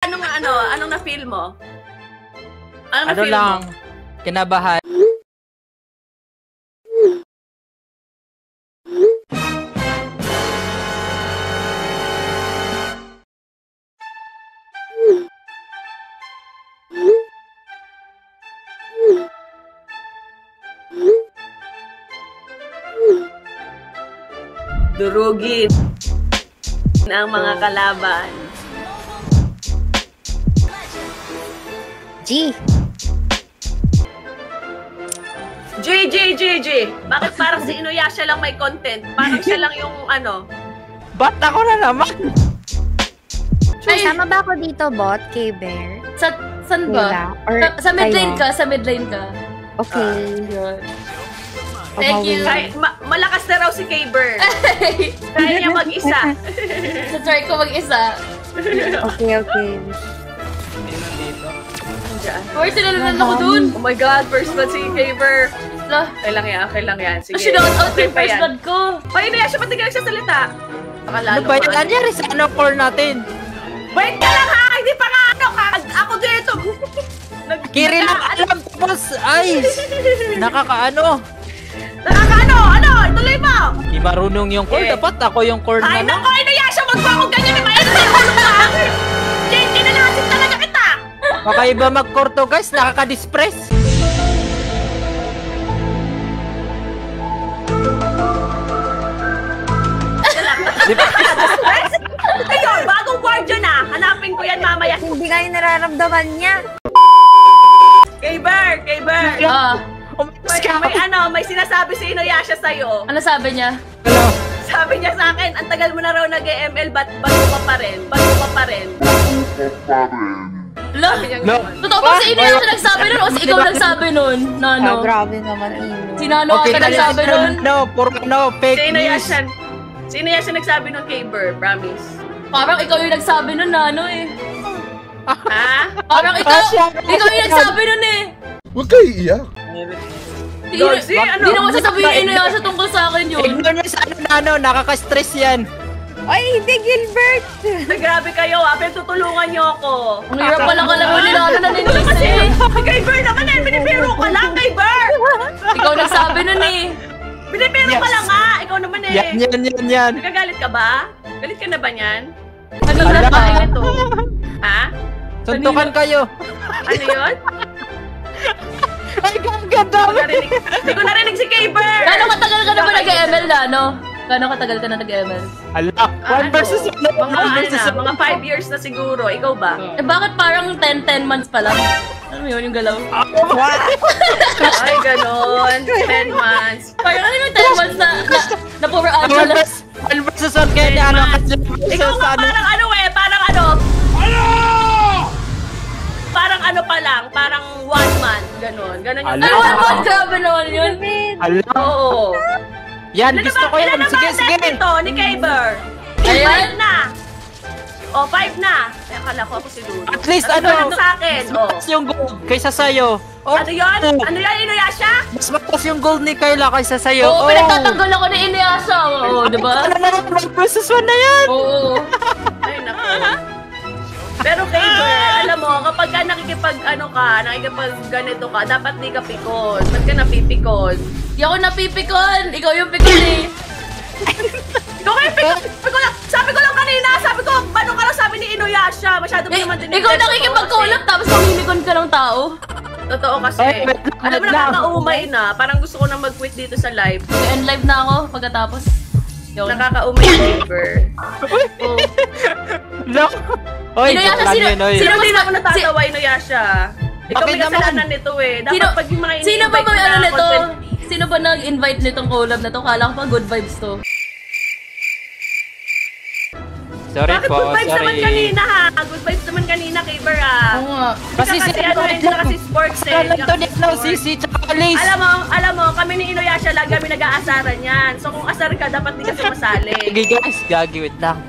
Anong na-feel mo? Ano lang, kinabahan. Durugin ang mga kalaban. G. Bakit parang si Inuyasha lang may content? Parang siya lang yung ano? Ba't ako na naman? Ay, sama ba ako dito, bot? K-Bear? Saan ba? Sa mid lane ka, sa mid lane ka. Okay. Thank you. Malakas na raw si K-Bear. Kaya niya mag-isa. Try ko mag-isa. Okay. Or sinalunan ako dun. Oh my God, first blood si K-Bear. Okay lang yan. Sige. Shout out yung first blood ko. Ay, Inuyasha, ba't di ka nagsasalita? Ano ba yan? Nangyari sa ano core natin? Wait ka lang ha! Hindi pa nga ano ka! Ako dito! Kiri lang alam tapos ay! Nakakaano? Nakakaano? Ano? Ituloy mo! Di marunong yung core. Okay. Dapat ako yung core Ay, naman. naku! Inuyasha! Wag mo akong ganyan! May mainit na ulo ka! Kinalasin talaga kita! Kakaiba mag-core to guys. Nakaka-dispress. Ayun! Bagong guardian na! Hanapin ko yan mamaya! Hindi kayo nararamdaman niya. K-Bear! May sinasabi si Inuyasha sa'yo. Ano sabi niya? Hello? Sabi niya sa akin, ang tagal mo na raw nag-ML, ba't bago ka pa rin? Sabi niya No. gano'n. Totoo ba si Inuyasha nagsabi nun o si ikaw nagsabi nun? Nano? Grabe naman, Ino. Si Nano ata nagsabi nun? No, puro no, fake news. Si Inuyasha nagsabi ng K-Bear, promise. Parang ikaw yung nagsabi nun, Nano eh. Ha? Parang ikaw yung nagsabi nun eh. Huwag kayo iiyak. Di ano? naman sasabihin ni Inuyasha tungkol sa akin yun. Ignore nyo sa ano, nakaka-stress yan. Ay, hindi, Gilbert! Grabe kayo pero tutulungan niyo ako. Ang hirap pala kalaban ni Nano na nilis eh. K-Bear naman binibiro ka lang, K-Bear! Ikaw nagsabi nun eh. Binibiro ka lang nga, ikaw naman eh. Yan. Nagagalit ka ba? Galit ka na ba niyan? Kanina Ano pa. ba ito? Ha? Suntukan kayo. Ano yun? Ay, ganda. Hindi ko narinig si K-Bear! Gano'ng katagal ka na ba nag-ML, Nano? Gano'ng katagal ka na nag-ML? Ala, one versus one. Mga 5 years na siguro. Ikaw ba? Eh bakit parang 10 months pa lang? Ano yun yung galaw? Ay, ganon. 10 months. Parang ano yung 10 months na puro Angela? One versus one kaya niya ano. Ikaw nga parang ano parang ano pa lang, parang 1 month, ganon yung... Ay, 1 month, grabe naman yun. Ala. Oo. Yan, gusto ko yan. Sige. Ito, ni K-Bear. Ayan. 5 na. O, 5 na. Ay, akala ko ako si Dudu. At least ano sa akin? mas yung gold kaysa sa'yo. Oh, Ano yun? Ano yun, Inuyasha? mas mataas yung gold ni Kayla kaysa sa'yo. Oo, pinagtatanggol ako ni Inuyasha. Oo, diba? Ano naman, one versus one na yan. Oo. Ay, naku. Pero K-Bear, alam mo, kapag ka nakikipag ganito ka, dapat di ka pikon. Ba't ka napipikon? Di ako napipikon. Ikaw yung pikon eh. Ikaw kayo pikon lang. Sabi ko lang kanina, paano ka lang sabi ni Inuyasha? Masyado pa naman din. Ikaw nakikipag-collab tapos mamimikon ka ng tao. Totoo kasi. Alam mo, nakakaumay na. Parang gusto ko na mag-quit dito sa live. Mag-end live na ako pagkatapos. Yun. Nakakaumay yung K-Bear. Oo. No. Oy, Inuyasha, joke lang yun, oy. Sino din ako natatawa, Inuyasha? Ikaw Bakit may kasalanan nito eh. Dapat pag yung mga Sino ba ini-invite ano na nito? content... Sino ba nag-invite nitong collab na to? Kala ko pa good vibes to. Sorry Bakit po, good vibes naman sorry. kanina ha? Good vibes naman kanina, K-Bear ah. Oo nga. Kasi Kasi ano, hindi na kasi sports eh. Alam to net no, Sisi, tsaka Alice. Alam mo, kami ni Inuyasha lagi kami nag-aasaran yan. So kung asar ka, dapat di ka sumasali. Okay guys, gagi, wait lang.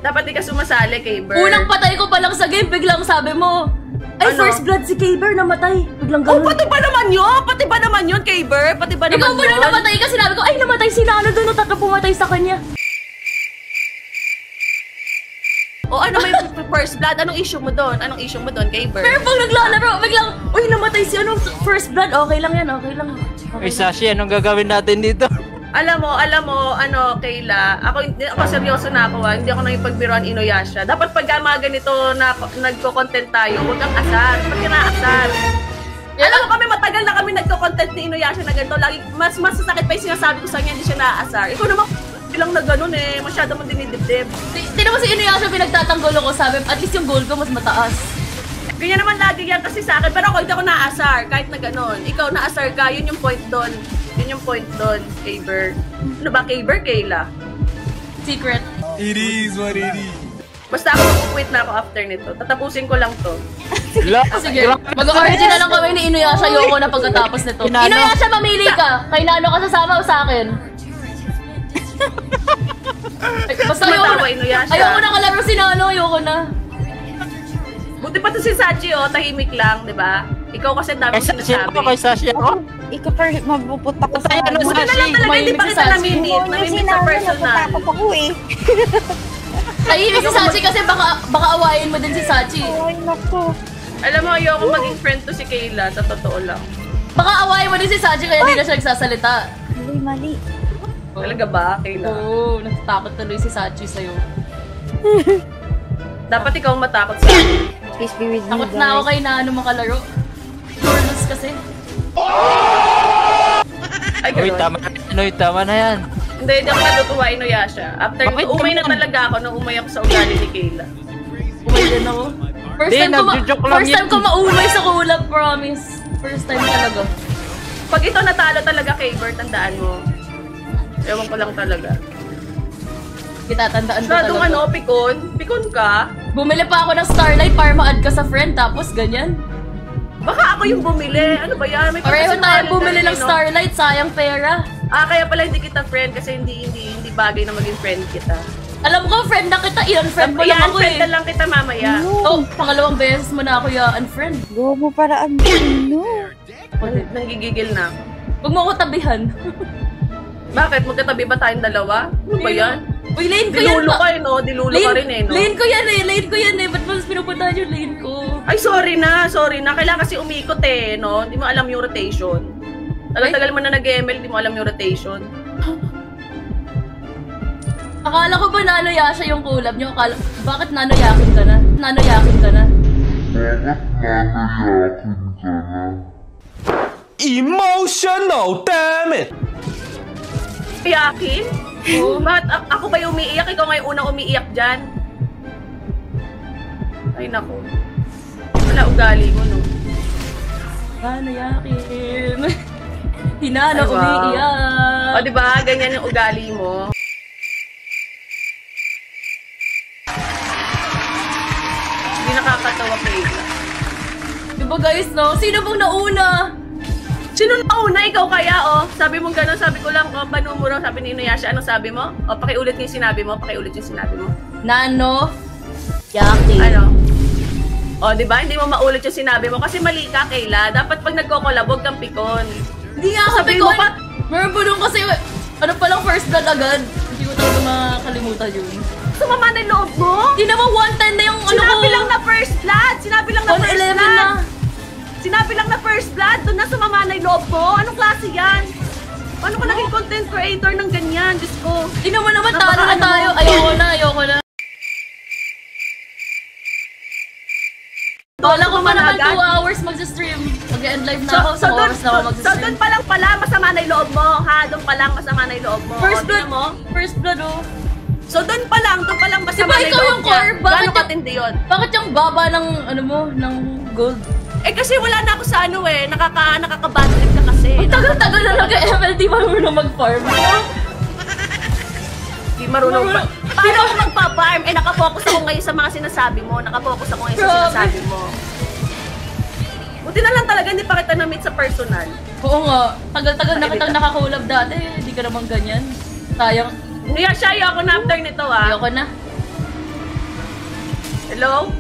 Dapat di ka sumasali, K-Bear. Unang patay ko pa lang sa game, biglang sabi mo, ay, Ano? first blood si K-Bear namatay. Biglang Oh, ganun. pati ba naman yun, K-Bear? Pati ba naman Ikaw ba nang namatay ka? Sinabi ko, ay, namatay si Nano doon. Tatlo pumatay sa kanya. O ano may first blood? Anong issue mo doon? Anong issue mo doon, Kayber? Pero pag naglalaro, biglang, uy, namatay si ano, first blood, okay lang yan, okay lang. Uy, Sashi, anong gagawin natin dito? Alam mo, ano, Kayla, ako seryoso na ako, hindi ako nakipagbiruan Inuyasha. Dapat pag mga ganito na nagko-content tayo, huwag kang asar, pag kina-asar. Alam mo kami, matagal na kami nagko-content ni Inuyasha na ganito, lagi, mas masasakit pa yung sinasabi ko sa kanya, hindi siya na-asar. Ikaw naman, bilang na ganun eh, masyado mong dinidibdib. Tinan mo si Inuyasha pinagtatanggol ko, sabi, at least yung goal ko mas mataas. Ganyan naman lagi yan kasi sa akin, pero ako hindi ako na-asar, kahit na ganun. Ikaw na-asar ka, yun yung point doon. Yun yung point doon, Kayber. Ano ba, Kayber, Kayla? Secret. It is what it is. Basta ako mag-quit na ako after nito. Tatapusin ko lang to. Sige, mag-origin na lang kami ni Inuyasha, ayoko na pagkatapos nito. Inano. Inuyasha, mamili ka! Kay Nano ka sasama o sa akin? Basta Matawa, Inuyasha. ayoko na kalaro si Nano, ayoko na. Buti pa to si Sachi, oh, tahimik lang, di ba? Ikaw kasi dami Kay Sashi sinasabi. ako, kay Sashi ako. Ikaw pa mapupunta ko sa Ano, Buti na lang Sashi? talaga, hindi pa Mahimik si kita Sachi. namimit. Namimit sa personal. Naputakot ako eh. Tahimik si Sachi kasi baka awayin mo din si Sachi. Ay, naku. Alam mo, ayoko maging friend to si Kayla, sa totoo lang. Baka awayin mo din si Sachi kaya hindi na siya nagsasalita. Mali. Talaga ba, Kayla? Oo, natatakot tuloy si Sachi sa'yo. Dapat ikaw matakot sa akin. Please be with me, Takot na ako guys. kay Nano makalaro. Turtles kasi. Ay, Uy, ganun. tama na yan. Uy, tama na yan. Hindi ako natutuwa, Inuyasha. After Bakit nito, umay na naman? talaga ako nung umay ako sa ugali ni Kayla. Umay din ako. First Di, time ko nagjo-joke lang first time yan. ko maumay sa kulap, promise. First time talaga. Pag ito natalo talaga, Kayber, tandaan mo. Ewan ko lang talaga. Kitatandaan ko Masyadong talaga. pikon? Pikon ka? Bumili pa ako ng Starlight para ma-add ka sa friend, tapos ganyan. Baka ako yung bumili. Ano ba yan? May Pareho tayo pagkasinungaling bumili talaga, ng no? Starlight, sayang pera. Kaya pala hindi kita friend kasi hindi bagay na maging friend kita. Alam ko, friend na kita, i-unfriend mo lang ako friend eh. na lang kita mamaya. Oh, pangalawang beses mo na ako i-unfriend. Go mo para ang no. Nanggigigil na ako. Huwag mo ako tabihan. Bakit? Magkatabi ba tayong dalawa? Ano ba yan? Uy, lane ko yan. Dilulo ka eh, no? Dilulo ka rin eh, no? Lane ko yan eh, lane ko yan eh. Ba't mas pinupuntahan yung lane ko? Ay, sorry na. Kailangan kasi umikot eh, no? Hindi mo alam yung rotation. Tagal-tagal mo na nag-ML, hindi mo alam yung rotation. Akala ko ba nanoyasha yung kulab niyo? Bakit nanoyakin ka na? Nanoyakin ka na? Emotional, damn it! Iyakin? Bakit ako ba yung umiiyak? Ikaw nga yung unang umiiyak dyan. Ay, naku. Wala ugali mo, no? Nanoyakin. Hinano Ay, wow. umiiyak. O, diba? Ganyan yung ugali mo. Hindi nakakatawa, Kayla. Diba guys, no? Sino bang nauna? Sino nauna? Ikaw kaya, oh? Sabi mo gano'n, sabi ko lang, oh, banumuro, sabi ni Inuyasha, anong sabi mo? O, pakiulit yung sinabi mo, Nano? Yakin. Ano? O, di ba? Hindi mo maulit yung sinabi mo kasi mali ka, Kayla. Dapat pag nagko-collab, huwag kang pikon. Hindi nga ako Sabihin mo pikon. pa. Meron po nung kasi, ano palang first blood agad. Hindi ko talaga makakalimutan yun. Sumama na yung loob mo? Hindi naman 110 na yung ano ko. Sinabi lang na first blood! Sinabi lang na first 111 blood! na. Sinabi lang na first blood! Doon na sumama na yung loob mo? Anong klase yan? Paano ka naging content creator ng ganyan? Diyos ko. Hindi naman talo na Napaka-ano tayo. mo. Ayoko na. Wala ko pa naman 2 hours mag-stream. Mag-end live na ako. 2 oras na ako so mag-stream. doon pa lang pala masama na yung loob mo, ha? Doon pa lang masama na yung loob mo. First O, blood tingnan mo. First blood, oh. So doon pa lang masama Diba na yung ikaw loob yung core? niya. Bakit Gano'ng yung- katindi yun? Bakit yung baba ng, ano mo, ng gold? Eh kasi wala na ako sa ano eh. Nakaka-bad trip ka kasi. Ang tagal-tagal na nag-ML, di marunong mag-farm. Di marunong pa. Paano ako magpa-farm? Eh nakafocus ako ngayon sa mga sinasabi mo. Nakafocus ako ngayon sa Grabe. sinasabi mo. Buti na lang talaga hindi pa kita na-meet sa personal. Oo nga, tagal-tagal na kitang nakakulab dati. Hindi ka naman ganyan. Sayang. Niya siya, ayoko na after nito ah. Ayoko na. Hello?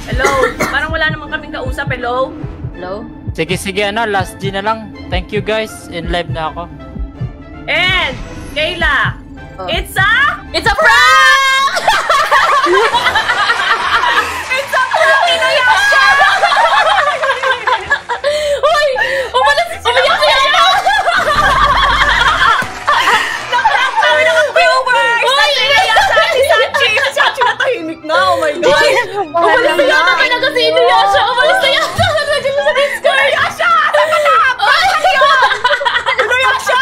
Hello? Parang wala naman kaming kausap. Hello? Hello? Sige, last G na lang. Thank you guys. In live na ako. And, Kayla, Oh. it's a... It's a prank! It's a prank, Inuyasha! Uy! Umiyak ako! Naprank namin ang viewers! Uy! Inuyasha, si Sachi! Si Sachi natahimik na, oh my God! Umalis na yata talaga si Inuyasha! Umalis na yata! Nag-lagyan mo sa Discord! Inuyasha! Inuyasha!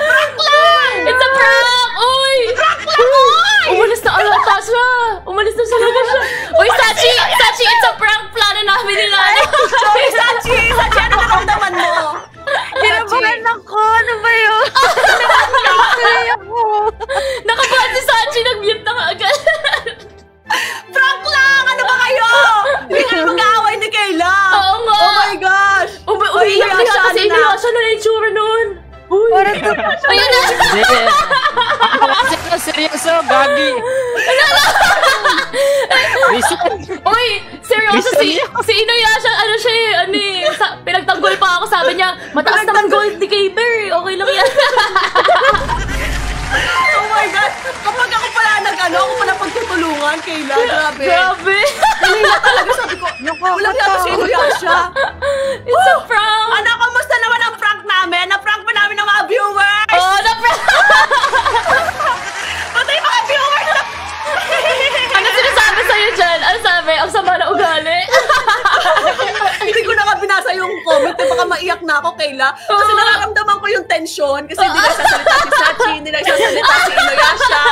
Prank lang! It's a prank! Uy! Prank lang, oy! Umalis na alata siya! Umalis na talaga siya! Uy, Sachi! Sachi, it's a prank! Plano namin nila! Sorry, Sachi! Sachi, ano naramdaman mo? Kinabahan ako. Ano ba yun? Nakakaya ako. Nakabahan si Sachi! Nag-mute na agad! Prank lang! Ano ba kayo? Hindi kayo mag-aaway ni Kayla! Oo nga! Oh my gosh! Umiiyak na yata si Inuyasha na yung itsura nun! Uy! Parang Ayun na! Hindi. Ako kasi na seryoso, gagi. Reset. Uy! Seryoso si Inuyasha, ano siya eh, pinagtanggol pa ako, sabi niya, mataas naman gold ni Kaber eh, okay lang yan. Oh my God! Kapag ako pala pagtutulungan, Kayla, grabe. Grabe! Kanina talaga sabi ko, walang yata si Inuyasha. It's a prank! Ano, kamusta naman ang prank namin? Na-prank pa namin ng mga viewers! Oh, na-prank! Patay mga viewers! Ano sinasabi sa'yo dyan? Ano sabi? Ang sama na ugali? Hindi ko na nga binasa yung comment, eh, baka maiyak na ako, Kayla. Kasi nararamdaman ko yung tension, kasi hindi nagsasalita si Sachi, hindi nagsasalita si Inuyasha.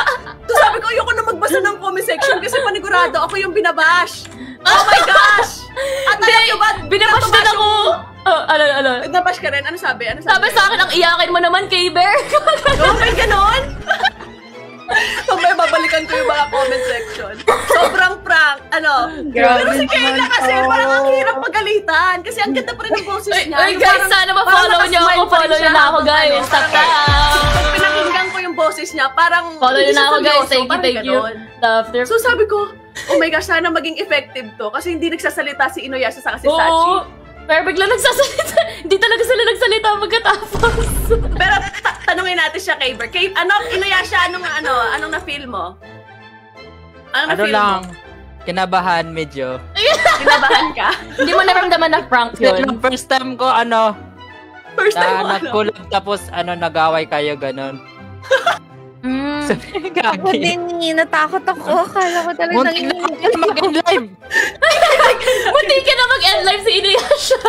So sabi ko, ayoko na magbasa ng comment section kasi panigurado ako yung binabash. Oh my gosh! At alam nyo ba? Binabash din ako! Ano? Nabash ka rin? Ano sabi? Sabi sa akin, ang iyakin mo naman, Kaber! Oh, may ganon? Mamaya babalikan ko yung mga comment section. Sobrang prank. Pero si Kayla kasi parang ang hirap pagalitan. Kasi ang ganda pa rin ng boses niya. Uy, guys, sana ma-follow niyo ako. Follow niyo na ako, guys. Tap. Pag pinakinggan ko yung boses niya, parang Follow niyo na ako, guys. seryoso, Thank you. After. So sabi ko, oh my gosh, sana maging effective to. Kasi hindi nagsasalita si Inuyasha sa kasi Sachi. Oo. Pero bigla nagsasalita. Hindi talaga sila nagsalita pagkatapos. Pero tanungin natin siya, Kaber. Inuyasha, anong na-feel mo? Ano lang, kinabahan medyo. Kinabahan ka? Hindi mo naramdaman na prank Yun, yun. first time ko, First time mo, nag-collab tapos, nag-away kayo, ganun. Ako Gagi. din, natakot ako. Akala ko talaga Muntik na ako mag-end live. Munti ka na mag-end live si Inuyasha.